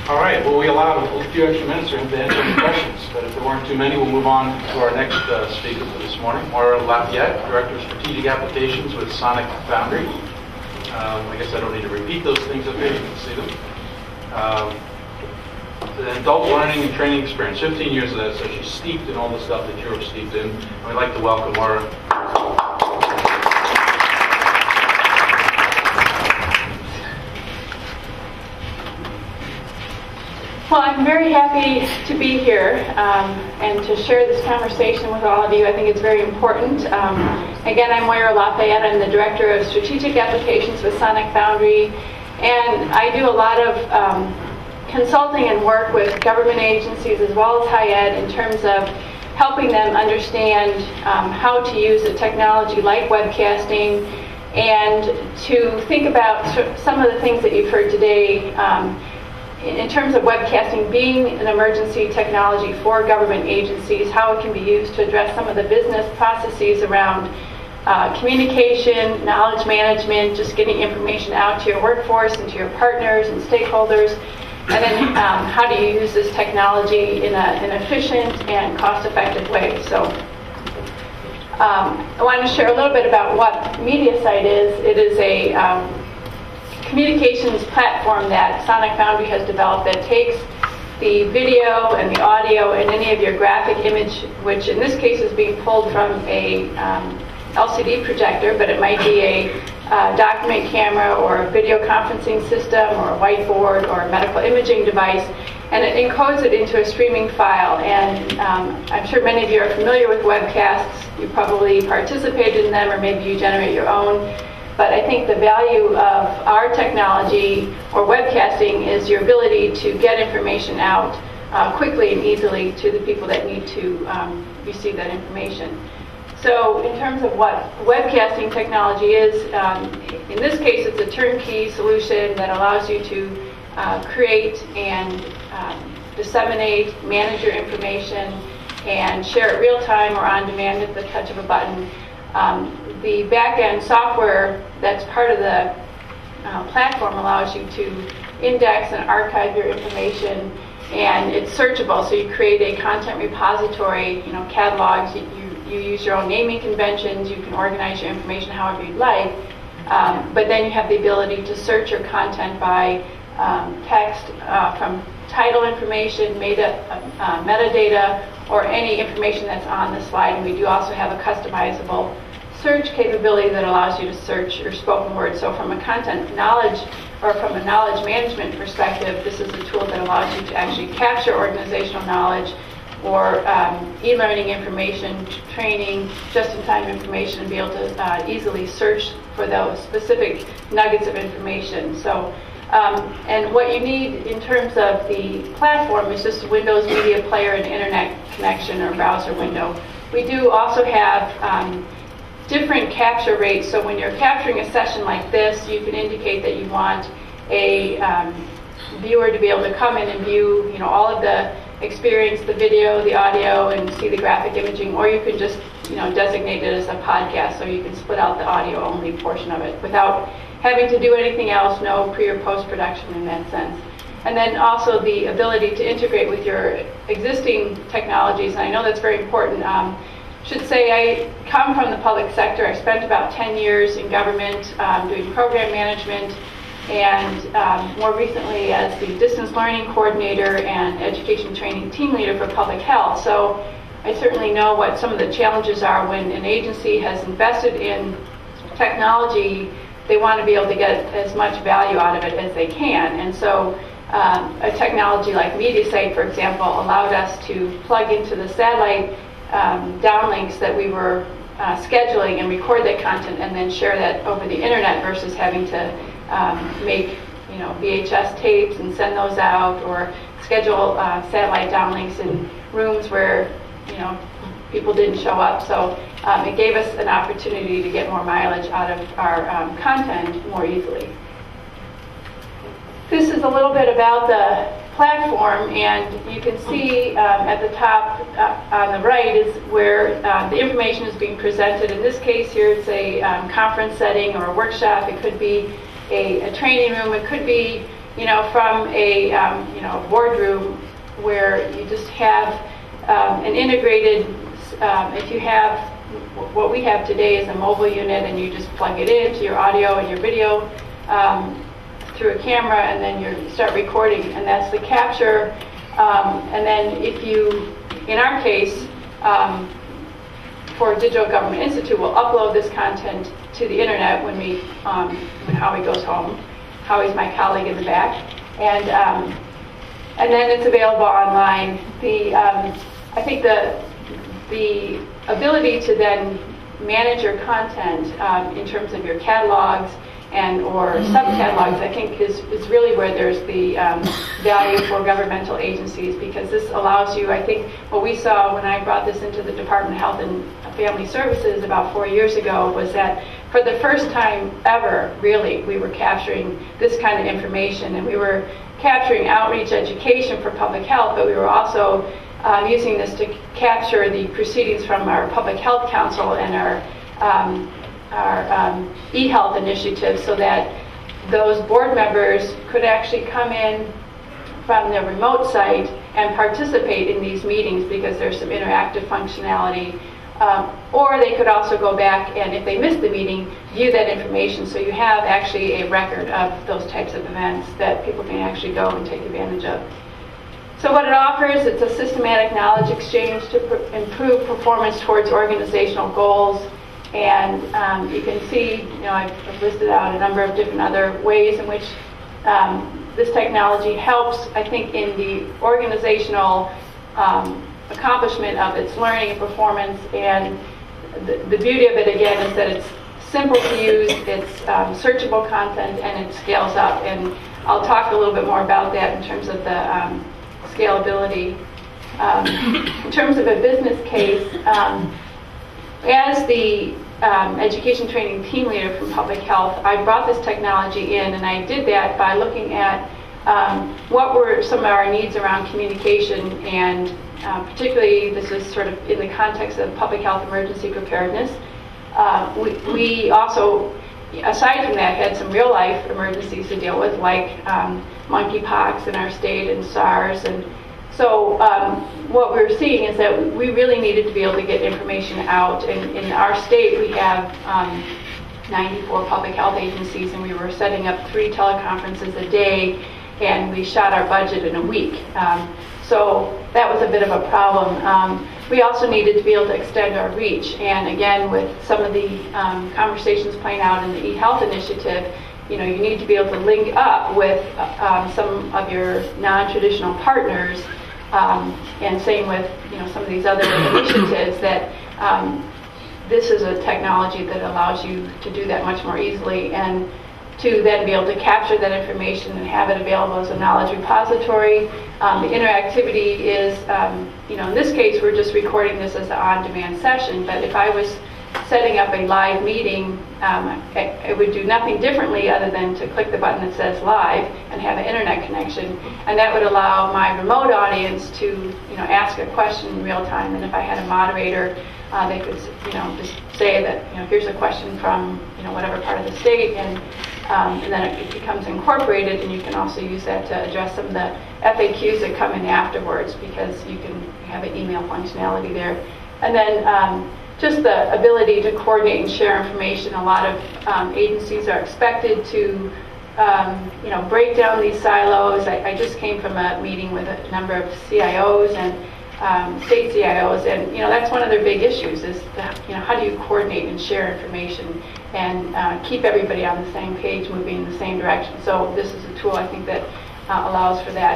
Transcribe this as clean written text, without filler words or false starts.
All right, well, we allowed a few extra minutes for him to answer any questions, but if there weren't too many, we'll move on to our next speaker for this morning, Moira Lafayette, Director of Strategic Applications with Sonic Foundry. I guess I don't need to repeat those things up here, you can see them. An adult learning and training experience, 15 years of that, so she's steeped in all the stuff that you're steeped in. And we'd like to welcome Moira. Well, I'm very happy to be here and to share this conversation with all of you. I think it's very important. Again, I'm Moira Lafayette. I'm the Director of Strategic Applications with Sonic Foundry, and I do a lot of consulting and work with government agencies as well as high ed in terms of helping them understand how to use a technology like webcasting and to think about some of the things that you've heard today in terms of webcasting being an emergency technology for government agencies, how it can be used to address some of the business processes around communication, knowledge management, just getting information out to your workforce and to your partners and stakeholders, and then how do you use this technology in an efficient and cost-effective way. So I want to share a little bit about what Mediasite is. It is a communications platform that Sonic Foundry has developed that takes the video and the audio and any of your graphic image, which in this case is being pulled from a LCD projector, but it might be a document camera or a video conferencing system or a whiteboard or a medical imaging device, and it encodes it into a streaming file. And I'm sure many of you are familiar with webcasts. You probably participated in them, or maybe you generate your own. But I think the value of our technology or webcasting is your ability to get information out quickly and easily to the people that need to receive that information. So in terms of what webcasting technology is, in this case it's a turnkey solution that allows you to create and disseminate, manage your information, and share it real time or on demand at the touch of a button. The back-end software that's part of the platform allows you to index and archive your information, and it's searchable. So you create a content repository, catalogs. You use your own naming conventions. You can organize your information however you'd like, but then you have the ability to search your content by text from title information, metadata, or any information that's on the slide. And we do also have a customizable search capability that allows you to search your spoken word. So from a content knowledge or from a knowledge management perspective, this is a tool that allows you to actually capture organizational knowledge or e-learning information, training, just-in-time information, and be able to easily search for those specific nuggets of information. So, and what you need in terms of the platform is just a Windows Media Player and internet connection or browser window. We do also have different capture rates. So when you're capturing a session like this, you can indicate that you want a viewer to be able to come in and view, all of the experience, the video, the audio, and see the graphic imaging, or you can just, designate it as a podcast, so you can split out the audio-only portion of it without having to do anything else, no pre or post-production in that sense. And then also the ability to integrate with your existing technologies, and I know that's very important. Should say I come from the public sector. I spent about 10 years in government doing program management, and more recently as the distance learning coordinator and education training team leader for public health. So I certainly know what some of the challenges are when an agency has invested in technology. They want to be able to get as much value out of it as they can. And so a technology like Mediasite, for example, allowed us to plug into the satellite downlinks that we were scheduling and record that content and then share that over the internet versus having to make VHS tapes and send those out, or schedule satellite downlinks in rooms where people didn't show up. So it gave us an opportunity to get more mileage out of our content more easily. This is a little bit about the platform, and you can see at the top on the right is where the information is being presented. In this case here, it's a conference setting or a workshop. It could be a training room. It could be from a boardroom where you just have an integrated, if you have, what we have today is a mobile unit and you just plug it into your audio and your video through a camera, and then you start recording, and that's the capture. And then if you, in our case, for Digital Government Institute, we'll upload this content to the internet when Howie goes home. Howie's my colleague in the back, and then it's available online. I think the ability to then manage your content in terms of your catalogs or subcatalogs, I think is really where there's the value for governmental agencies, because this allows you, I think what we saw when I brought this into the Department of Health and Family Services about 4 years ago was that for the first time ever, really, we were capturing this kind of information, and we were capturing outreach education for public health, but we were also using this to capture the proceedings from our Public Health Council and our e-health initiative, so that those board members could actually come in from their remote site and participate in these meetings, because there's some interactive functionality. Or they could also go back and, if they missed the meeting, view that information, so you have actually a record of those types of events that people can actually go and take advantage of. So what it offers, it's a systematic knowledge exchange to improve performance towards organizational goals. And you can see, I've listed out a number of different other ways in which this technology helps, I think, in the organizational accomplishment of its learning and performance. And the beauty of it, again, is that it's simple to use, it's searchable content, and it scales up. And I'll talk a little bit more about that in terms of the scalability. In terms of a business case, as the education training team leader from public health, I brought this technology in, and I did that by looking at what were some of our needs around communication, and particularly this is sort of in the context of public health emergency preparedness. We also, aside from that, had some real life emergencies to deal with, like monkeypox in our state and SARS. And so what we're seeing is that we really needed to be able to get information out. And in our state, we have 94 public health agencies, and we were setting up 3 teleconferences a day, and we shot our budget in a week. So that was a bit of a problem. We also needed to be able to extend our reach. And again, with some of the conversations playing out in the e-health initiative, you need to be able to link up with some of your non-traditional partners, and same with some of these other initiatives, that this is a technology that allows you to do that much more easily, and to then be able to capture that information and have it available as a knowledge repository. The interactivity is, in this case, we're just recording this as an on-demand session, but if I was setting up a live meeting, it would do nothing differently other than to click the button that says live and have an internet connection, and that would allow my remote audience to ask a question in real time. And if I had a moderator, they could just say that here's a question from whatever part of the state, and then it becomes incorporated, and you can also use that to address some of the FAQs that come in afterwards, because you can have an email functionality there. And then just the ability to coordinate and share information. A lot of agencies are expected to break down these silos. I just came from a meeting with a number of CIOs and state CIOs, and that's one of their big issues, is how do you coordinate and share information and keep everybody on the same page, moving in the same direction. So this is a tool, I think, that allows for that.